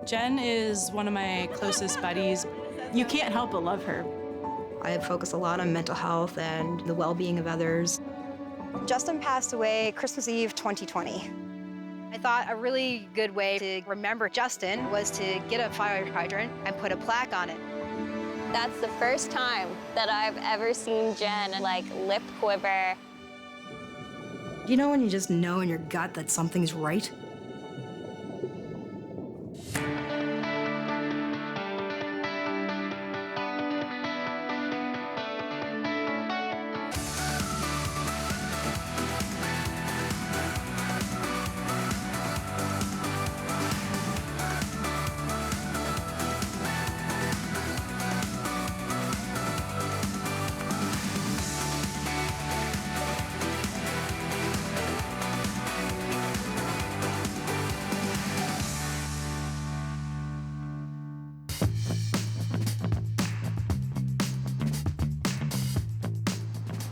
Jen is one of my closest buddies. You can't help but love her. I focus a lot on mental health and the well-being of others. Justin passed away Christmas Eve 2020. I thought a really good way to remember Justin was to get a fire hydrant and put a plaque on it. That's the first time that I've ever seen Jen lip quiver. You know when you just know in your gut that something's right?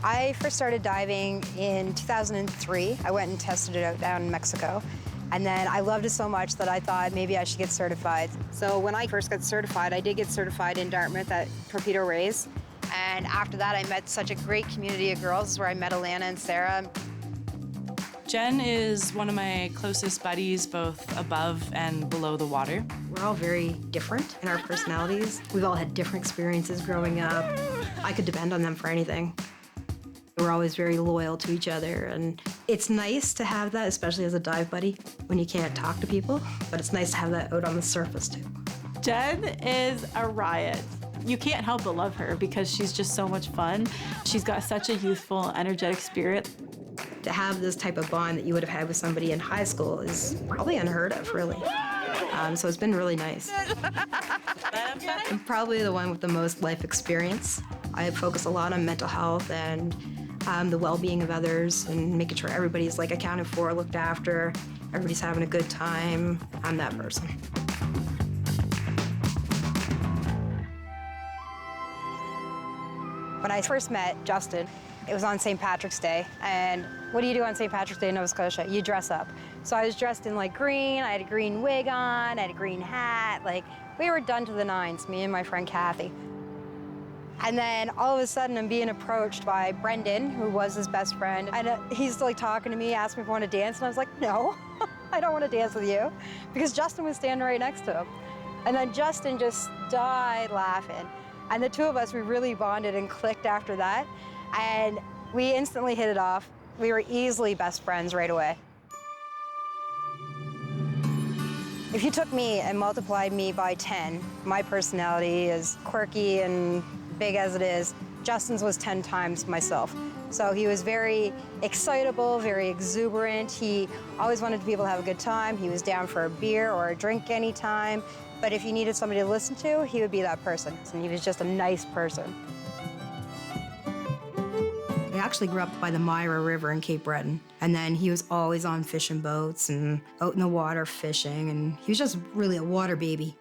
I first started diving in 2003. I went and tested it out down in Mexico. And then I loved it so much that I thought maybe I should get certified. So when I first got certified, I did get certified in Dartmouth at Torpedo Rays. And after that, I met such a great community of girls. This is where I met Alana and Sarah. Jen is one of my closest buddies, both above and below the water. We're all very different in our personalities. We've all had different experiences growing up. I could depend on them for anything. We're always very loyal to each other, and it's nice to have that, especially as a dive buddy, when you can't talk to people, but it's nice to have that out on the surface too. Jen is a riot. You can't help but love her because she's just so much fun. She's got such a youthful, energetic spirit. To have this type of bond that you would have had with somebody in high school is probably unheard of, really. So it's been really nice. I'm probably the one with the most life experience. I focus a lot on mental health and the well-being of others and making sure everybody's accounted for, looked after, everybody's having a good time. I'm that person. When I first met Justin, it was on St. Patrick's Day. And what do you do on St. Patrick's Day in Nova Scotia? You dress up. So I was dressed in green, I had a green wig on, I had a green hat. We were done to the nines, me and my friend Kathy. And then all of a sudden I'm being approached by Brendan, who was his best friend. And he's talking to me, asking me if I want to dance. And I was like, no, I don't want to dance with you. Because Justin was standing right next to him. And then Justin just died laughing. And the two of us, we really bonded and clicked after that. And we instantly hit it off. We were easily best friends right away. If you took me and multiplied me by 10, my personality is quirky and big as it is. Justin's was 10 times myself. So he was very excitable, very exuberant. He always wanted people to have a good time. He was down for a beer or a drink anytime. But if you needed somebody to listen to, he would be that person. And he was just a nice person. I actually grew up by the Myra River in Cape Breton. And then he was always on fishing boats and out in the water fishing. And he was just really a water baby.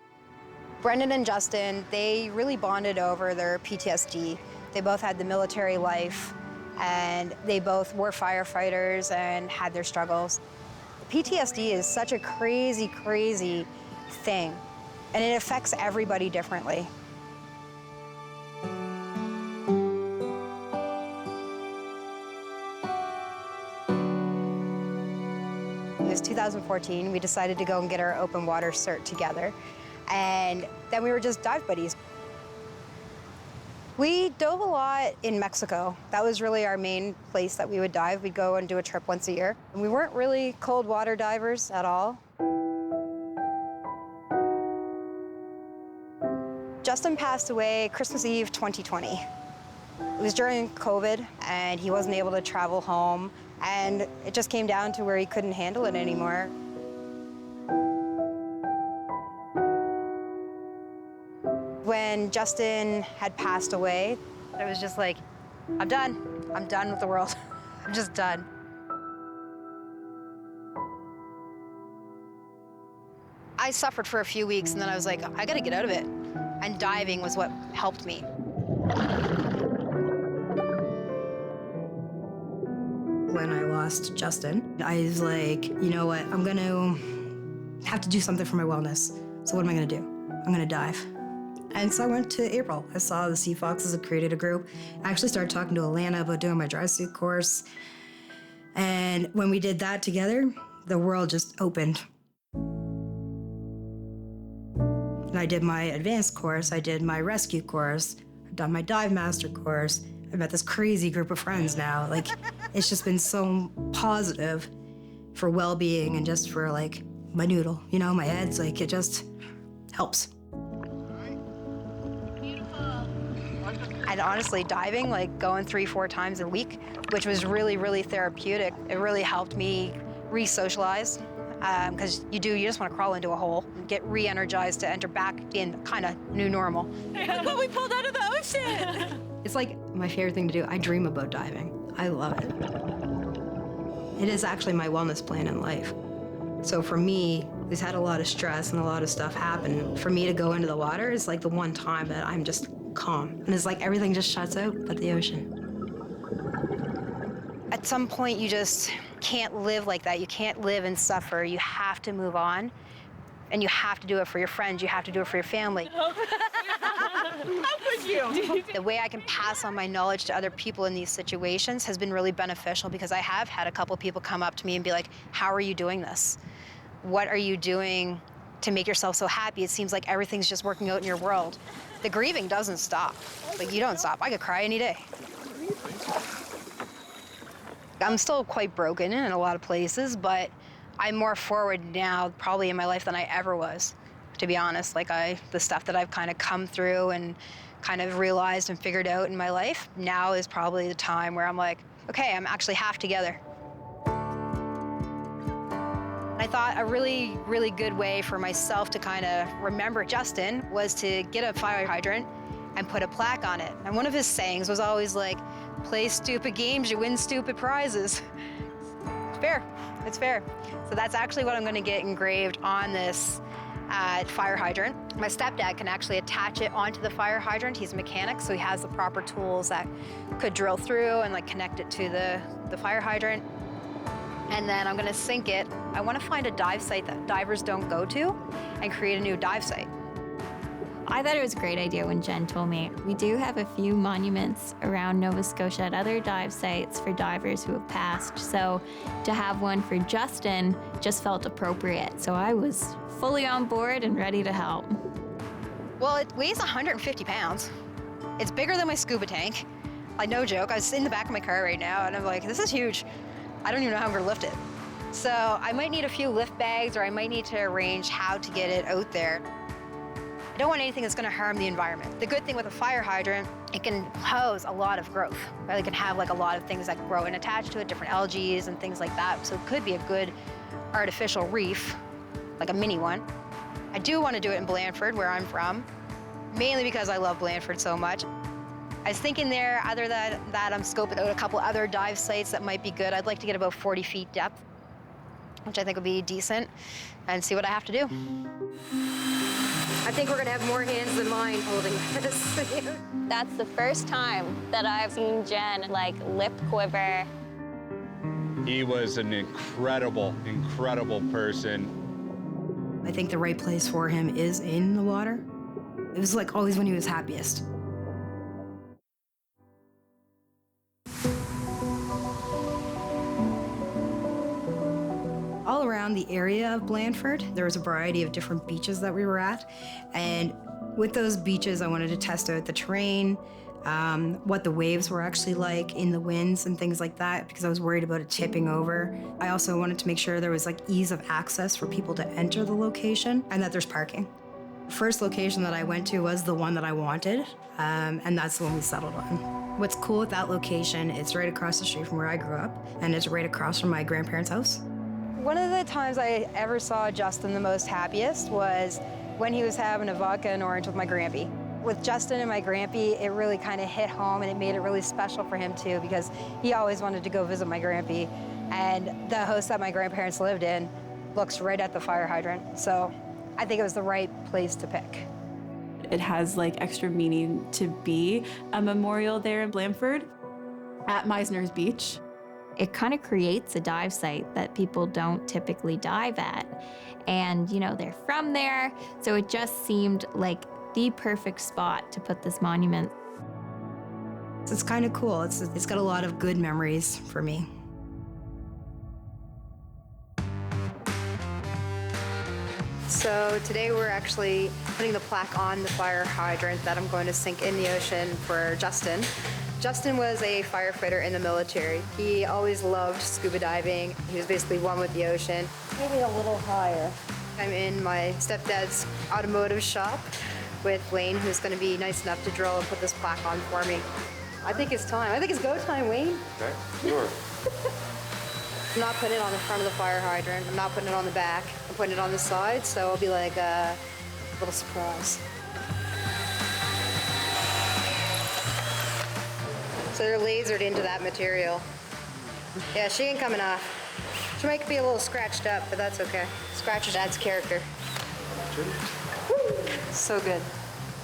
Brendan and Justin, they really bonded over their PTSD. They both had the military life, and they both were firefighters and had their struggles. PTSD is such a crazy, crazy thing, and it affects everybody differently. It was 2014. We decided to go and get our open water cert together. And then we were just dive buddies. We dove a lot in Mexico. That was really our main place that we would dive. We'd go and do a trip once a year. And we weren't really cold water divers at all. Justin passed away Christmas Eve 2020. It was during COVID, and he wasn't able to travel home. And it just came down to where he couldn't handle it anymore. When Justin had passed away, it was just like, I'm done. I'm done with the world. I'm just done. I suffered for a few weeks, and then I was like, I gotta get out of it. And diving was what helped me. When I lost Justin, I was like, you know what, I'm gonna have to do something for my wellness. So what am I gonna do? I'm gonna dive. And so I went to April. I saw the Sea Foxes had created a group. I actually started talking to Alana about doing my dry suit course. And when we did that together, the world just opened. And I did my advanced course, I did my rescue course, I've done my dive master course. I've met this crazy group of friends now. Like, it's just been so positive for well-being and just for like my noodle, you know, my head's like, it just helps. And honestly, diving, like going 3-4 times a week, which was really, really therapeutic. It really helped me re-socialize, because you just want to crawl into a hole and get re-energized to enter back in kind of new normal. But we pulled out of the ocean. It's like my favorite thing to do. I dream about diving. I love it. It is actually my wellness plan in life. So for me, we've had a lot of stress and a lot of stuff happen. For me to go into the water is like the one time that I'm just calm. And it's like everything just shuts out but the ocean. At some point, you just can't live like that. You can't live and suffer. You have to move on. And you have to do it for your friends. You have to do it for your family. How could you? The way I can pass on my knowledge to other people in these situations has been really beneficial, because I have had a couple people come up to me and be like, how are you doing this? What are you doing to make yourself so happy? It seems like everything's just working out in your world. The grieving doesn't stop. Like, you don't stop. I could cry any day. I'm still quite broken in a lot of places, but I'm more forward now probably in my life than I ever was, to be honest. Like, the stuff that I've kind of come through and kind of realized and figured out in my life, now is probably the time where I'm like, okay, I'm actually half together. I thought a really, really good way for myself to kind of remember Justin was to get a fire hydrant and put a plaque on it. And one of his sayings was always like, play stupid games, you win stupid prizes. It's fair, it's fair. So that's actually what I'm gonna get engraved on this fire hydrant. My stepdad can actually attach it onto the fire hydrant. He's a mechanic, so he has the proper tools that could drill through and like connect it to the fire hydrant. And then I'm gonna sink it. I wanna find a dive site that divers don't go to and create a new dive site. I thought it was a great idea when Jen told me. We do have a few monuments around Nova Scotia at other dive sites for divers who have passed. So to have one for Justin just felt appropriate. So I was fully on board and ready to help. Well, it weighs 150 pounds. It's bigger than my scuba tank. Like, no joke, I was in the back of my car right now and I'm like, this is huge. I don't even know how I'm gonna lift it. So I might need a few lift bags, or I might need to arrange how to get it out there. I don't want anything that's gonna harm the environment. The good thing with a fire hydrant, it can house a lot of growth. Right? It can have like a lot of things that grow and attach to it, different algae and things like that. So it could be a good artificial reef, like a mini one. I do wanna do it in Blandford, where I'm from, mainly because I love Blandford so much. I was thinking there, other than that, I'm scoping out a couple other dive sites that might be good. I'd like to get about 40 feet depth, which I think would be decent, and see what I have to do. I think we're gonna have more hands than mine holding this. That's the first time that I've seen Jen like lip quiver. He was an incredible, incredible person. I think the right place for him is in the water. It was like always when he was happiest. All around the area of Blandford, there was a variety of different beaches that we were at. And with those beaches, I wanted to test out the terrain, what the waves were actually like in the winds and things like that, because I was worried about it tipping over. I also wanted to make sure there was like ease of access for people to enter the location and that there's parking. First location that I went to was the one that I wanted, and that's the one we settled on. What's cool with that location, it's right across the street from where I grew up, and it's right across from my grandparents' house. One of the times I ever saw Justin the most happiest was when he was having a vodka and orange with my grampy. With Justin and my grampy, it really kind of hit home, and it made it really special for him too, because he always wanted to go visit my grampy. And the house that my grandparents lived in looks right at the fire hydrant. So I think it was the right place to pick. It has like extra meaning to be a memorial there in Blandford at Meisner's Beach. it kind of creates a dive site that people don't typically dive at. And, you know, they're from there, so it just seemed like the perfect spot to put this monument. It's kind of cool. It's got a lot of good memories for me. So today we're actually putting the plaque on the fire hydrant that I'm going to sink in the ocean for Justin. Justin was a firefighter in the military. He always loved scuba diving. He was basically one with the ocean. Maybe a little higher. I'm in my stepdad's automotive shop with Wayne, who's going to be nice enough to drill and put this plaque on for me. I think it's time. I think it's go time, Wayne. Okay, sure. I'm not putting it on the front of the fire hydrant. I'm not putting it on the back. I'm putting it on the side, so it'll be like a little surprise. So they're lasered into that material. Yeah, she ain't coming off. She might be a little scratched up, but that's okay. Scratches adds character. So good.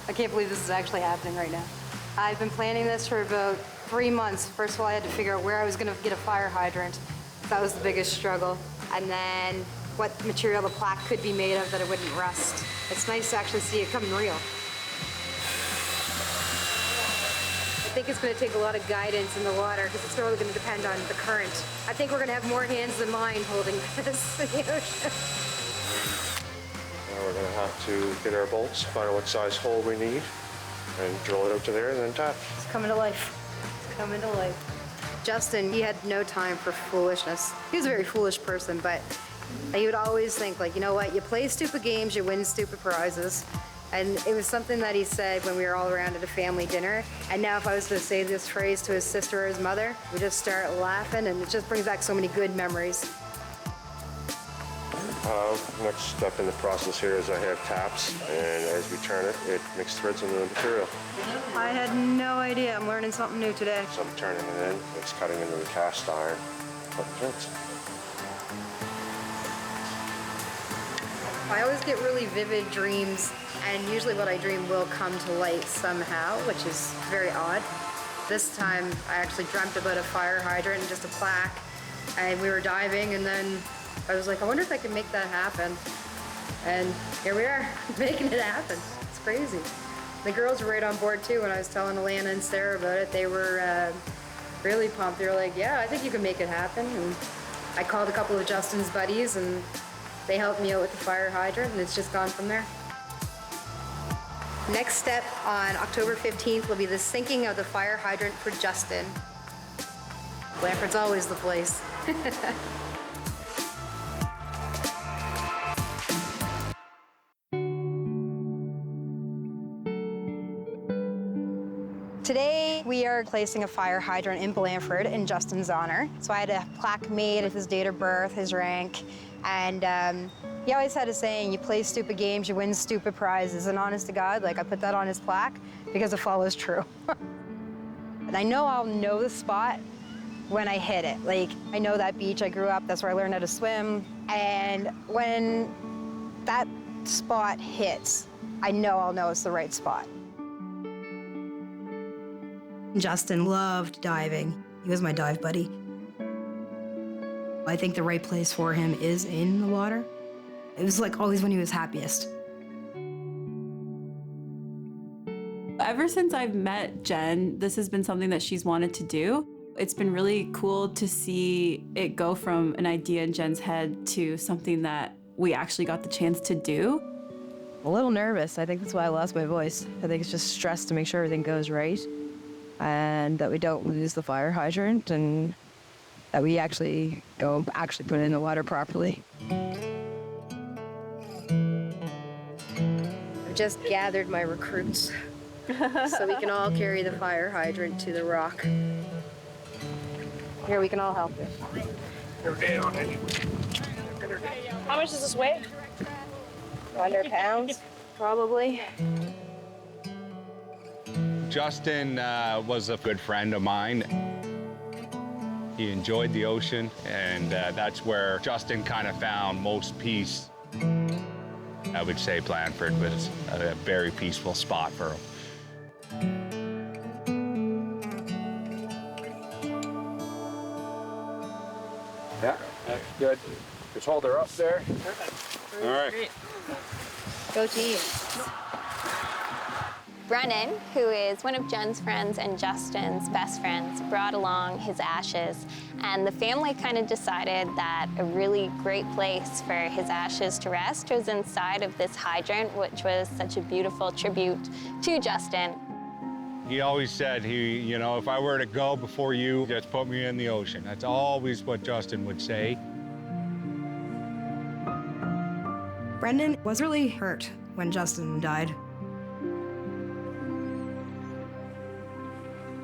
I can't believe this is actually happening right now. I've been planning this for about 3 months. First of all, I had to figure out where I was gonna get a fire hydrant. That was the biggest struggle. And then what material the plaque could be made of that it wouldn't rust. It's nice to actually see it coming real. I think it's going to take a lot of guidance in the water because it's really going to depend on the current. I think we're going to have more hands than mine holding this in the ocean. Now we're going to have to get our bolts, find out what size hole we need, and drill it out to there and then tap. It's coming to life. It's coming to life. Justin, he had no time for foolishness. He was a very foolish person, but he would always think, like, you know what, you play stupid games, you win stupid prizes. And it was something that he said when we were all around at a family dinner. And now if I was to say this phrase to his sister or his mother, we just start laughing, and it just brings back so many good memories. Next step in the process here is I have taps, and as we turn it, it makes threads into the material. I had no idea. I'm learning something new today. So I'm turning it in, it's cutting into the cast iron, cutting threads. I always get really vivid dreams, and usually what I dream will come to light somehow, which is very odd. This time, I actually dreamt about a fire hydrant and just a plaque, and we were diving, and then I was like, I wonder if I can make that happen. And here we are, making it happen. It's crazy. The girls were right on board too. When I was telling Alana and Sarah about it, they were really pumped. They were like, yeah, I think you can make it happen. And I called a couple of Justin's buddies, and they helped me out with the fire hydrant, and it's just gone from there. Next step on October 15th will be the sinking of the fire hydrant for Justin. Blanford's always the place. Today, we are placing a fire hydrant in Blanford in Justin's honor. So I had a plaque made of his date of birth, his rank, and he always had a saying, you play stupid games, you win stupid prizes. And honest to God, like, I put that on his plaque because it follows true. And I know I'll know the spot when I hit it. Like, I know that beach, I grew up, that's where I learned how to swim. And when that spot hits, I know I'll know it's the right spot. Justin loved diving. He was my dive buddy. I think the right place for him is in the water. It was like always when he was happiest. Ever since I've met Jen, this has been something that she's wanted to do. It's been really cool to see it go from an idea in Jen's head to something that we actually got the chance to do. I'm a little nervous. I think that's why I lost my voice. I think it's just stress to make sure everything goes right and that we don't lose the fire hydrant and that we actually put it in the water properly. I've just gathered my recruits so we can all carry the fire hydrant to the rock. Here, we can all help you. How much does this weigh? 100 pounds, probably. Justin was a good friend of mine. He enjoyed the ocean, and that's where Justin kind of found most peace. I would say Blanford was a very peaceful spot for him. Good. Just hold her up there. All right. Great. Go team. Brennan, who is one of Jen's friends and Justin's best friends, brought along his ashes, and the family kind of decided that a really great place for his ashes to rest was inside of this hydrant, which was such a beautiful tribute to Justin. He always said, if I were to go before you, just put me in the ocean. That's always what Justin would say. Brendan was really hurt when Justin died.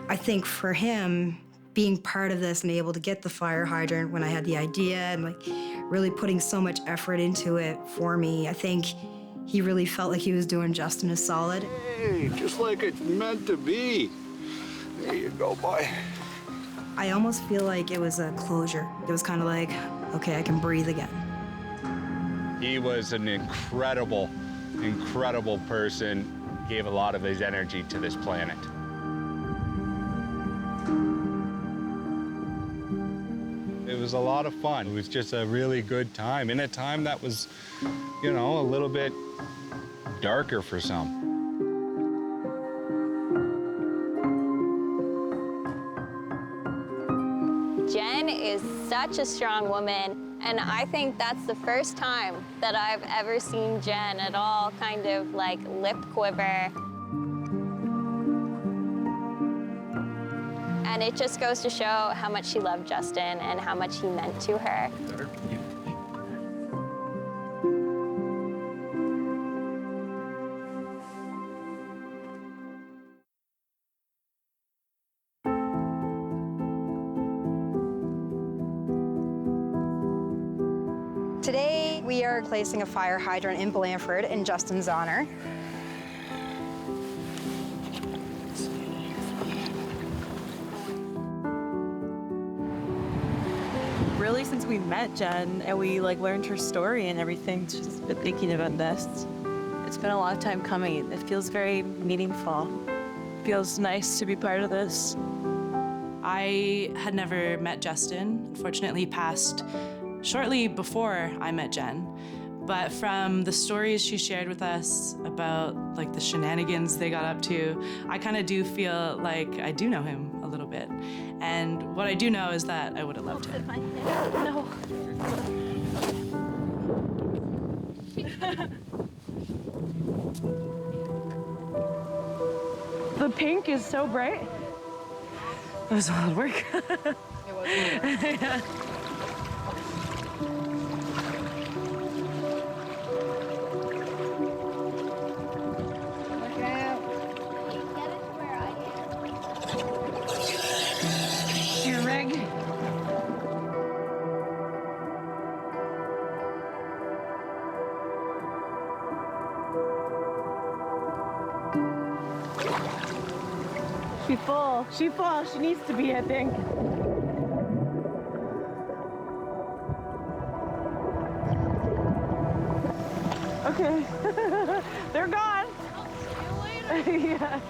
I think for him, being part of this and able to get the fire hydrant when I had the idea and like really putting so much effort into it for me, I think he really felt like he was doing Justin a solid. Hey, just like it's meant to be. There you go, boy. I almost feel like it was a closure. It was kind of like, okay, I can breathe again. He was an incredible, incredible person. Gave a lot of his energy to this planet. It was a lot of fun. It was just a really good time, in a time that was, a little bit darker for some. Jen is such a strong woman, and I think that's the first time that I've ever seen Jen at all kind of like lip quiver. And it just goes to show how much she loved Justin and how much he meant to her. Today, we are placing a fire hydrant in Blandford in Justin's honor. Really, since we met Jen and we learned her story and everything, she's been thinking about this. It's been a long time coming. It feels very meaningful. It feels nice to be part of this. I had never met Justin. Unfortunately, he passed shortly before I met Jen. But from the stories she shared with us about the shenanigans they got up to, I kind of do feel like I do know him a little bit. And what I do know is that I would have loved him. No. The pink is so bright. It was a lot of work. It was. Yeah. Your rig. She's full. She's full. She needs to be, I think. Okay. They're gone. Oh, see you later. Yeah.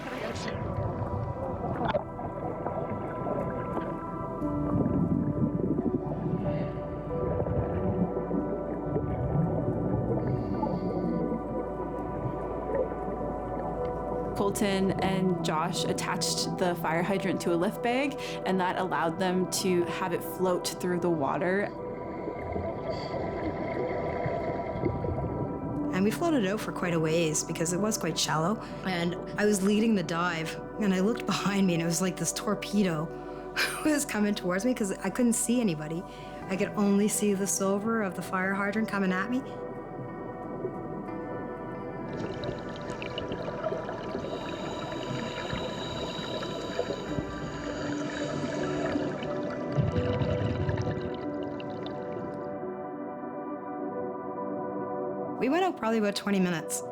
Colton and Josh attached the fire hydrant to a lift bag, and that allowed them to have it float through the water. And we floated out for quite a ways because it was quite shallow. And I was leading the dive, and I looked behind me, and it was like this torpedo was coming towards me because I couldn't see anybody. I could only see the silver of the fire hydrant coming at me. We went out probably about 20 minutes.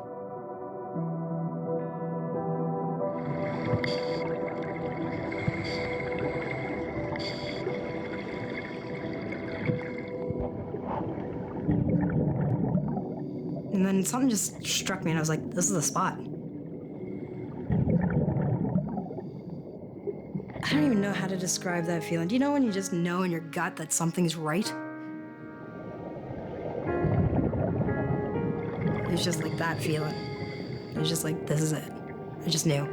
And then something just struck me and I was like, this is the spot. I don't even know how to describe that feeling. Do you know when you just know in your gut that something's right? was just like that feeling. It was just like, this is it. I just knew.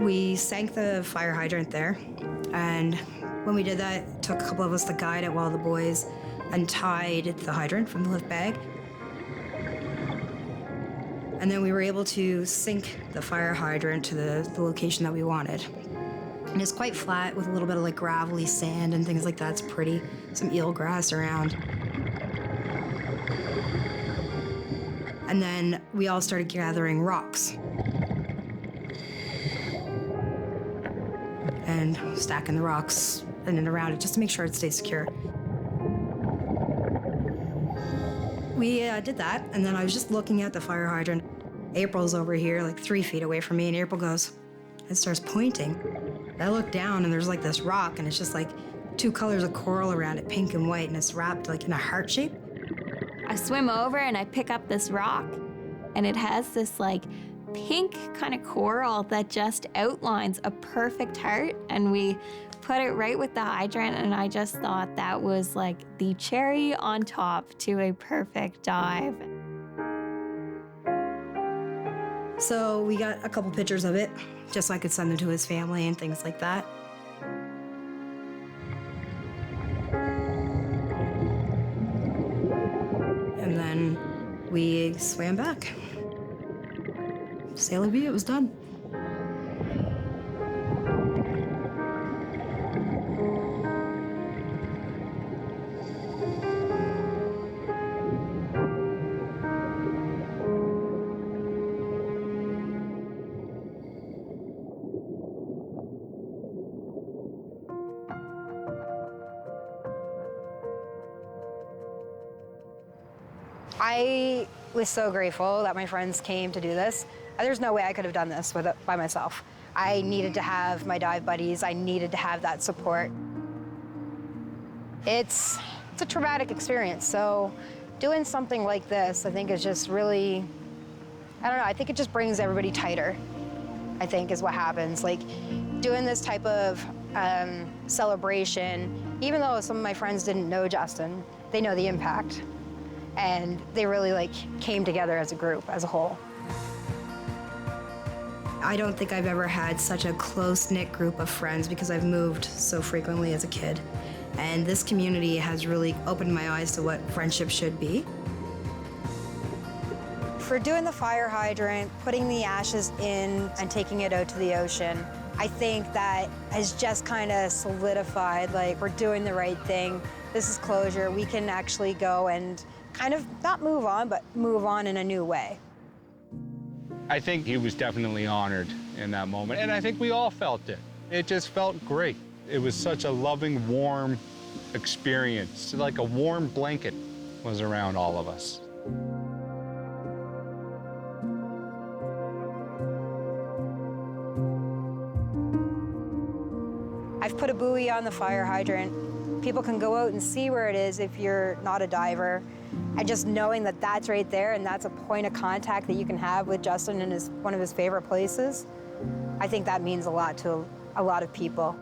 We sank the fire hydrant there, and when we did that, it took a couple of us to guide it while the boys untied the hydrant from the lift bag. And then we were able to sink the fire hydrant to the location that we wanted. And it's quite flat with a little bit of like gravelly sand and things like that. It's pretty. Some eelgrass around. And then we all started gathering rocks and stacking the rocks in and around it just to make sure it stays secure. We did that, and then I was just looking at the fire hydrant. April's over here, like 3 feet away from me, and April goes and starts pointing. I look down, and there's like this rock, and it's just like 2 colors of coral around it, pink and white, and it's wrapped like in a heart shape. I swim over and I pick up this rock, and it has this like pink kind of coral that just outlines a perfect heart, and we put it right with the hydrant, and I just thought that was like the cherry on top to a perfect dive. So we got a couple pictures of it, just so I could send them to his family and things like that. And then we swam back. C'est la vie, it was done. I was so grateful that my friends came to do this. There's no way I could have done this by myself. I needed to have my dive buddies. I needed to have that support. It's a traumatic experience, so doing something like this, I think is just really, I don't know, I think it just brings everybody tighter, I think is what happens. Like doing this type of celebration, even though some of my friends didn't know Justin, they know the impact. And they really like came together as a group, as a whole. I don't think I've ever had such a close-knit group of friends because I've moved so frequently as a kid. And this community has really opened my eyes to what friendship should be. For doing the fire hydrant, putting the ashes in and taking it out to the ocean, I think that has just kind of solidified, like, we're doing the right thing. This is closure. We can actually go and kind of not move on, but move on in a new way. I think he was definitely honored in that moment, and I think we all felt it. It just felt great. It was such a loving, warm experience. Like a warm blanket was around all of us. I've put a buoy on the fire hydrant. People can go out and see where it is if you're not a diver. And just knowing that that's right there and that's a point of contact that you can have with Justin in one of his favorite places, I think that means a lot to a lot of people.